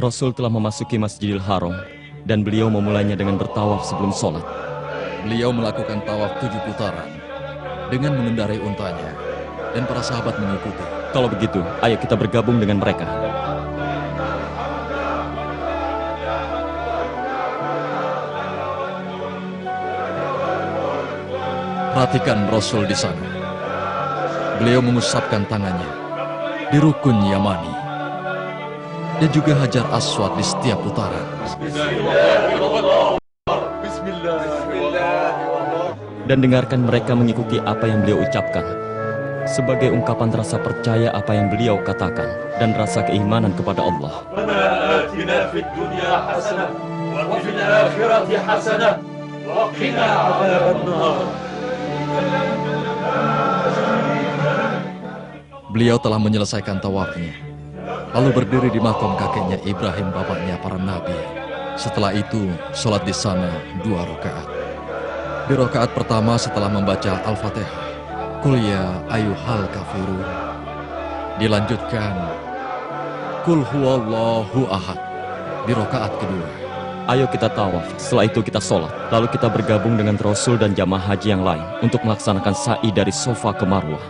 Rasul telah memasuki Masjidil Haram dan beliau memulainya dengan bertawaf sebelum sholat. Beliau melakukan tawaf 7 putaran dengan mengendarai untanya dan para sahabat mengikuti. Kalau begitu, ayo kita bergabung dengan mereka. Perhatikan Rasul di sana. Beliau mengusapkan tangannya di rukun Yamani dan juga Hajar Aswad di setiap putaran. Dan dengarkan mereka mengikuti apa yang beliau ucapkan sebagai ungkapan rasa percaya apa yang beliau katakan dan rasa keimanan kepada Allah. Beliau telah menyelesaikan tawafnya, lalu berdiri di makam kakeknya Ibrahim, bapaknya para nabi. Setelah itu, sholat di sana 2 rakaat. Di rakaat pertama setelah membaca Al-Fatihah, Qul ya ayyuhal kafirun. Dilanjutkan, Qul huwallahu ahad. Di rakaat kedua. Ayo kita tawaf, setelah itu kita sholat. Lalu kita bergabung dengan Rasul dan jamaah haji yang lain untuk melaksanakan sa'i dari Sofa ke Marwah.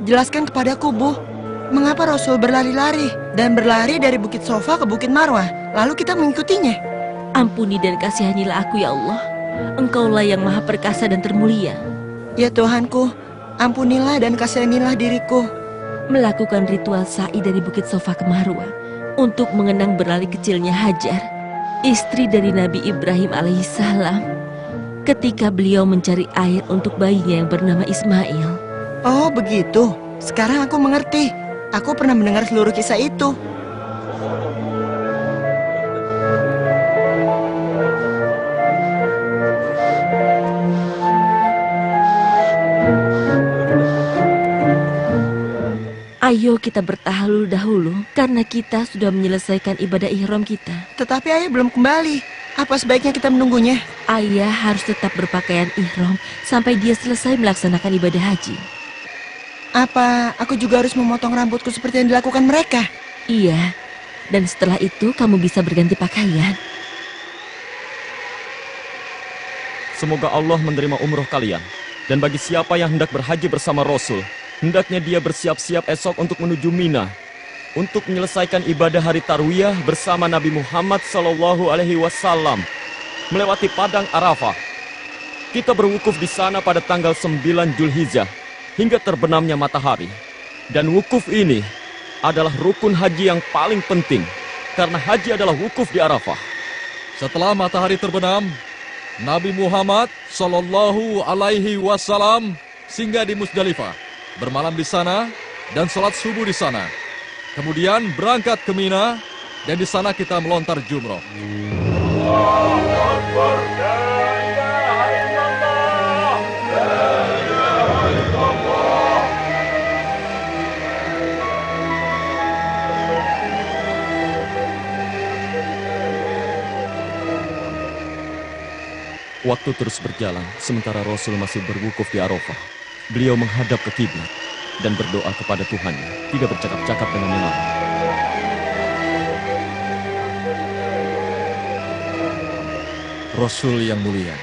Jelaskan kepadaku, Bu, mengapa Rasul berlari-lari dan berlari dari Bukit Sofa ke Bukit Marwah, lalu kita mengikutinya? Ampuni dan kasihanilah aku ya Allah. Engkaulah yang maha perkasa dan termulia. Ya Tuhanku, ampunilah dan kasihanilah diriku. Melakukan ritual sa'i dari Bukit Sofa ke Marwah untuk mengenang berlari kecilnya Hajar, istri dari Nabi Ibrahim alaihissalam, ketika beliau mencari air untuk bayinya yang bernama Ismail. Oh begitu, sekarang aku mengerti. Aku pernah mendengar seluruh kisah itu. Ayo kita bertahlul dahulu, karena kita sudah menyelesaikan ibadah ihram kita. Tetapi ayah belum kembali. Apa sebaiknya kita menunggunya? Ayah harus tetap berpakaian ihram sampai dia selesai melaksanakan ibadah haji. Apa aku juga harus memotong rambutku seperti yang dilakukan mereka? Iya, dan setelah itu kamu bisa berganti pakaian. Semoga Allah menerima umroh kalian. Dan bagi siapa yang hendak berhaji bersama Rasul, hendaknya dia bersiap-siap esok untuk menuju Mina untuk menyelesaikan ibadah hari Tarwiyah bersama Nabi Muhammad SAW melewati padang Arafah. Kita berwukuf di sana pada tanggal 9 Zulhijjah hingga terbenamnya matahari. Dan wukuf ini adalah rukun haji yang paling penting karena haji adalah wukuf di Arafah. Setelah matahari terbenam, Nabi Muhammad SAW singgah di Musdalifah, bermalam di sana dan sholat subuh di sana. Kemudian berangkat ke Mina dan di sana kita melontar jumroh. Waktu terus berjalan, sementara Rasul masih berwukuf di Arafah. Beliau menghadap ke kiblat dan berdoa kepada Tuhannya, tidak bercakap-cakap dengan yang lain. Rasul yang mulia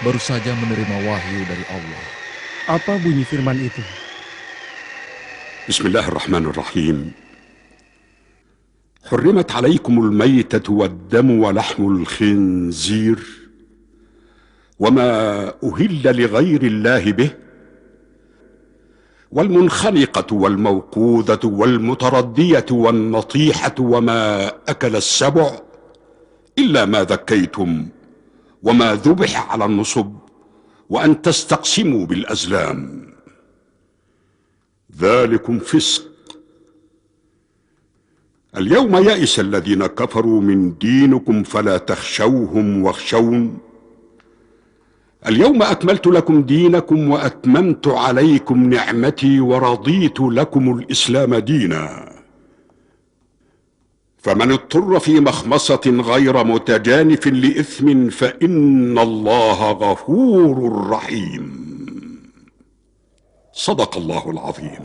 baru saja menerima wahyu dari Allah. Apa bunyi firman itu? Bismillahirrahmanirrahim. حرمت عليكم الميتة والدم ولحم الخنزير وما أهل لغير الله به والمنخنقة والموقوذة والمتردية والنطيحة وما أكل السبع إلا ما ذكيتم وما ذبح على النصب وأن تستقسموا بالأزلام ذلكم فسق. اليوم يئس الذين كفروا من دينكم فلا تخشوهم واخشون اليوم أكملت لكم دينكم وأتممت عليكم نعمتي ورضيت لكم الإسلام دينا فمن اضطر في مخمصة غير متجانف لإثم فإن الله غفور رحيم. صدق الله العظيم.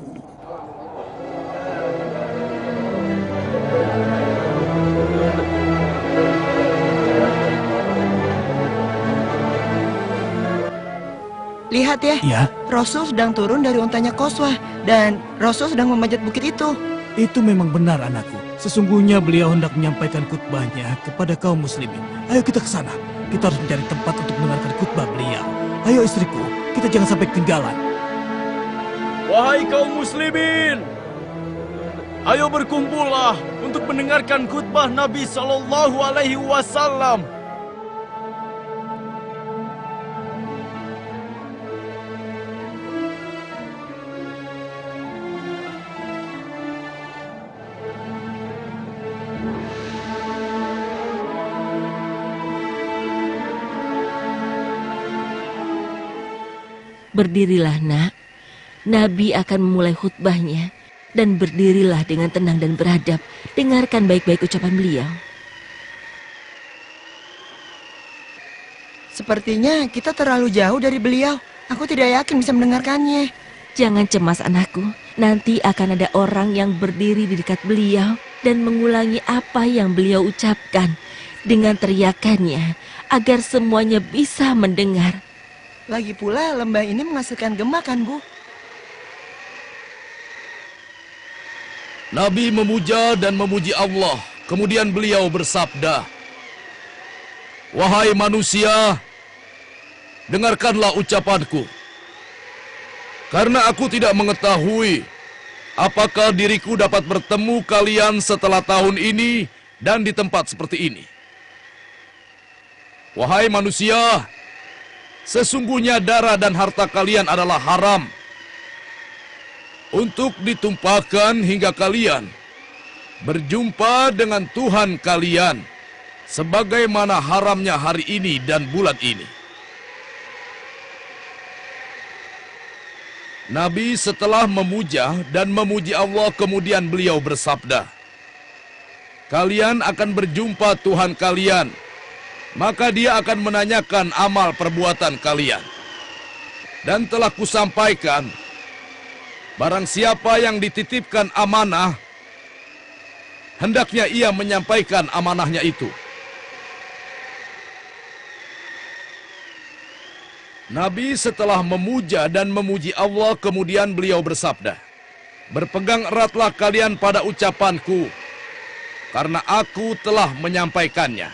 Lihat ya, Ya, Rasul sedang turun dari untanya Qaswah dan Rasul sedang memanjat bukit itu. itu memang benar anakku. Sesungguhnya beliau hendak menyampaikan khutbahnya kepada kaum muslimin. Ayo kita ke sana. Kita harus mencari tempat untuk mendengarkan khutbah beliau. Ayo istriku, kita jangan sampai ketinggalan. Wahai kaum muslimin, ayo berkumpullah untuk mendengarkan khutbah Nabi Sallallahu Alaihi Wasallam. Berdirilah nak, Nabi akan memulai khutbahnya. Dan berdirilah dengan tenang dan beradab. Dengarkan baik-baik ucapan beliau. Sepertinya kita terlalu jauh dari beliau. Aku tidak yakin bisa mendengarkannya. Jangan cemas anakku, nanti akan ada orang yang berdiri di dekat beliau dan mengulangi apa yang beliau ucapkan dengan teriakannya agar semuanya bisa mendengar. Lagi pula lembah ini menghasilkan gema kan, Bu? Nabi memuja dan memuji Allah. Kemudian beliau bersabda, "Wahai manusia, dengarkanlah ucapanku. Karena aku tidak mengetahui apakah diriku dapat bertemu kalian setelah tahun ini dan di tempat seperti ini. Wahai manusia, sesungguhnya darah dan harta kalian adalah haram untuk ditumpahkan hingga kalian berjumpa dengan Tuhan kalian, sebagaimana haramnya hari ini dan bulan ini." Nabi setelah memuja dan memuji Allah, kemudian beliau bersabda, "Kalian akan berjumpa Tuhan kalian, maka dia akan menanyakan amal perbuatan kalian. Dan telah kusampaikan, barang siapa yang dititipkan amanah, hendaknya ia menyampaikan amanahnya itu." Nabi setelah memuja dan memuji Allah, kemudian beliau bersabda, "Berpegang eratlah kalian pada ucapanku, karena aku telah menyampaikannya.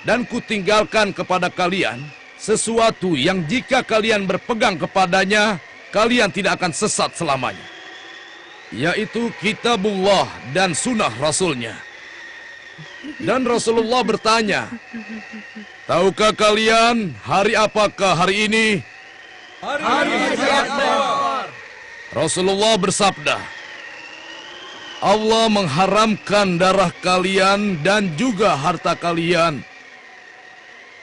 Dan kutinggalkan kepada kalian sesuatu yang jika kalian berpegang kepadanya, kalian tidak akan sesat selamanya, yaitu kitabullah dan sunnah Rasulnya." Dan Rasulullah bertanya, "Tahukah kalian hari apakah hari ini?" "Hari Akbar." Rasulullah bersabda, "Allah mengharamkan darah kalian dan juga harta kalian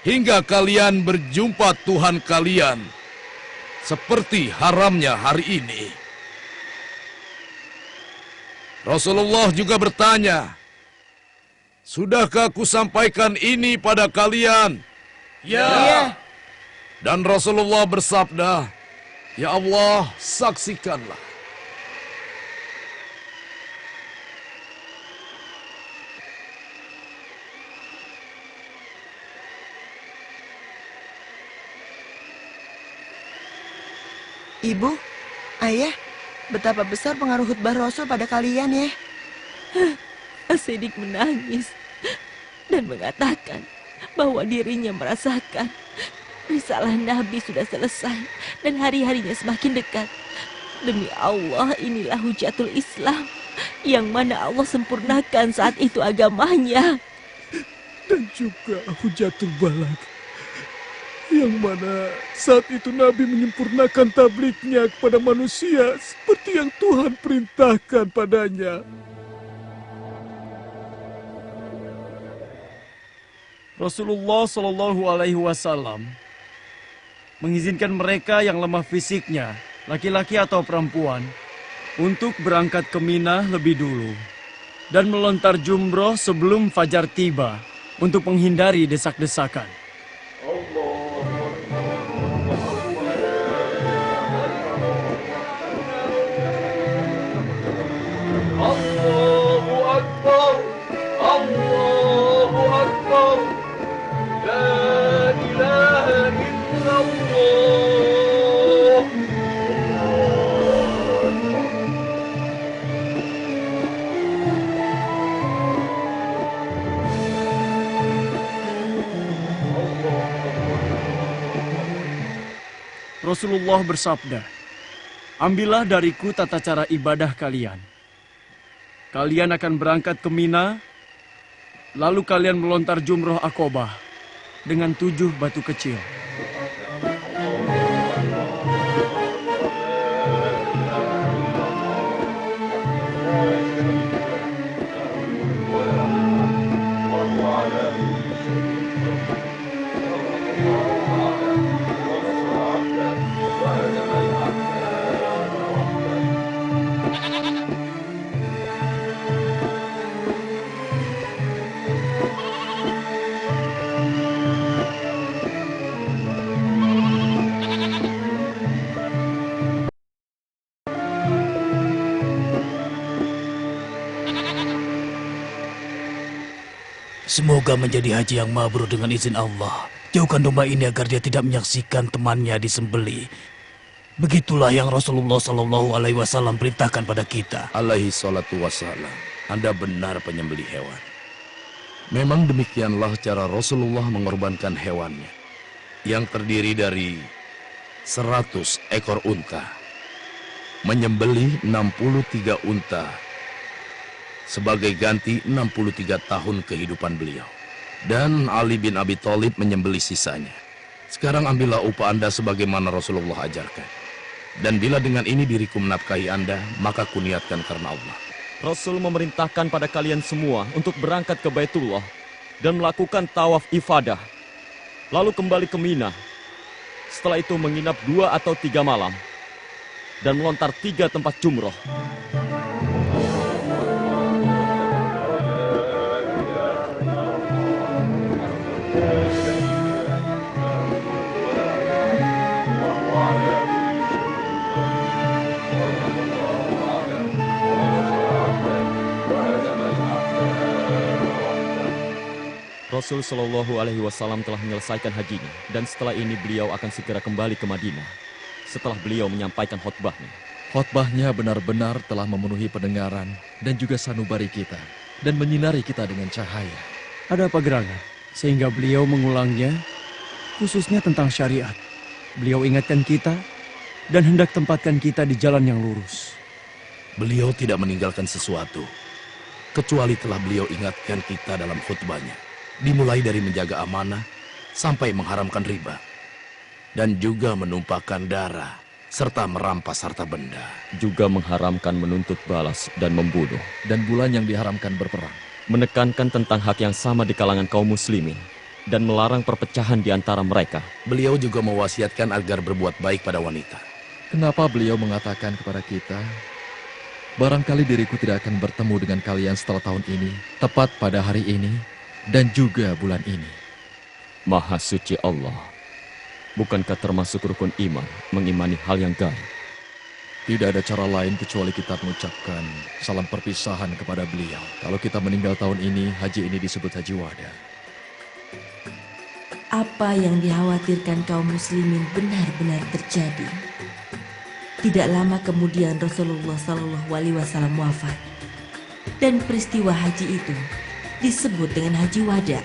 hingga kalian berjumpa Tuhan kalian seperti haramnya hari ini." Rasulullah juga bertanya, "Sudahkah aku sampaikan ini pada kalian?" "Ya." Dan Rasulullah bersabda, "Ya Allah, saksikanlah." Ibu, Ayah, betapa besar pengaruh khutbah Rasul pada kalian ya. As-Siddiq menangis dan mengatakan bahwa dirinya merasakan risalah Nabi sudah selesai dan hari-harinya semakin dekat. Demi Allah, inilah hujatul Islam yang mana Allah sempurnakan saat itu agamanya. Dan juga Hujatul Balag, yang mana saat itu Nabi menyempurnakan tablignya kepada manusia seperti yang Tuhan perintahkan padanya. Rasulullah Shallallahu Alaihi Wasallam mengizinkan mereka yang lemah fisiknya, laki-laki atau perempuan, untuk berangkat ke Mina lebih dulu. dan melontar jumroh sebelum fajar tiba untuk menghindari desak-desakan. Allahu Akbar, Allahu Akbar, La ilaha illallah. Rasulullah bersabda, "Ambillah dariku tata cara ibadah kalian. Kalian akan berangkat ke Mina, lalu kalian melontar jumroh Aqobah dengan 7 batu kecil. Semoga menjadi haji yang mabrur dengan izin Allah. Jauhkan domba ini agar dia tidak menyaksikan temannya disembelih. Begitulah yang Rasulullah Shallallahu Alaihi Wasallam perintahkan pada kita. Alaihi salatu wassalam. Anda benar penyembelih hewan. Memang demikianlah cara Rasulullah mengorbankan hewannya, yang terdiri dari 100 ekor unta, menyembelih 63 unta, sebagai ganti 63 tahun kehidupan beliau. Dan Ali bin Abi Thalib menyembelih sisanya. Sekarang ambillah upah Anda sebagaimana Rasulullah ajarkan. Dan bila dengan ini diriku menafkahi Anda, maka kuniatkan karena Allah. Rasul memerintahkan pada kalian semua untuk berangkat ke Baitullah dan melakukan tawaf ifadah, lalu kembali ke Mina. Setelah itu menginap 2 atau 3 malam dan melontar 3 tempat jumroh. Rasul Shallallahu Alaihi Wasallam telah menyelesaikan hajinya, dan setelah ini beliau akan segera kembali ke Madinah setelah beliau menyampaikan khutbahnya. Khotbahnya benar-benar telah memenuhi pendengaran dan juga sanubari kita dan menyinari kita dengan cahaya. Ada apa gerangan? Sehingga beliau mengulangnya, khususnya tentang syariat. Beliau ingatkan kita dan hendak tempatkan kita di jalan yang lurus. Beliau tidak meninggalkan sesuatu, kecuali telah beliau ingatkan kita dalam khutbahnya. Dimulai dari menjaga amanah sampai mengharamkan riba, dan juga menumpahkan darah serta merampas harta benda, juga mengharamkan menuntut balas dan membunuh, dan bulan yang diharamkan berperang, menekankan tentang hak yang sama di kalangan kaum muslimin, dan melarang perpecahan di antara mereka. Beliau juga mewasiatkan agar berbuat baik pada wanita. Kenapa beliau mengatakan kepada kita, barangkali diriku tidak akan bertemu dengan kalian setelah tahun ini, tepat pada hari ini, dan juga bulan ini. Maha suci Allah, bukankah termasuk rukun iman mengimani hal yang gaib? Tidak ada cara lain kecuali kita mengucapkan salam perpisahan kepada beliau. Kalau kita meninggal tahun ini, haji ini disebut haji wada. Apa yang dikhawatirkan kaum muslimin benar-benar terjadi. Tidak lama kemudian Rasulullah Shallallahu Alaihi Wasallam wafat, dan peristiwa haji itu disebut dengan haji wada,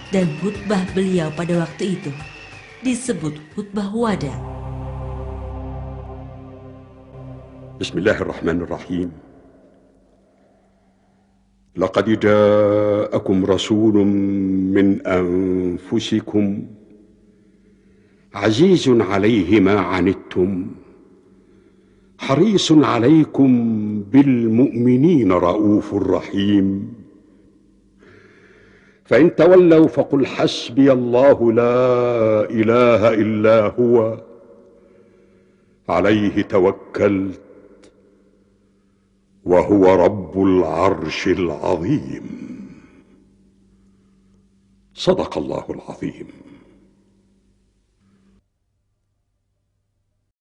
dan khutbah beliau pada waktu itu disebut khutbah wada. Bismillahirrahmanirrahim. Laqad ja'akum rasulun min anfusikum azizun 'alaihi ma 'anittum harisun 'alaikum bil mu'minina raufur rahim. فإن تولوا فقل حسبي الله لا إله إلا هو عليه توكلت وهو رب العرش العظيم. صدق الله العظيم.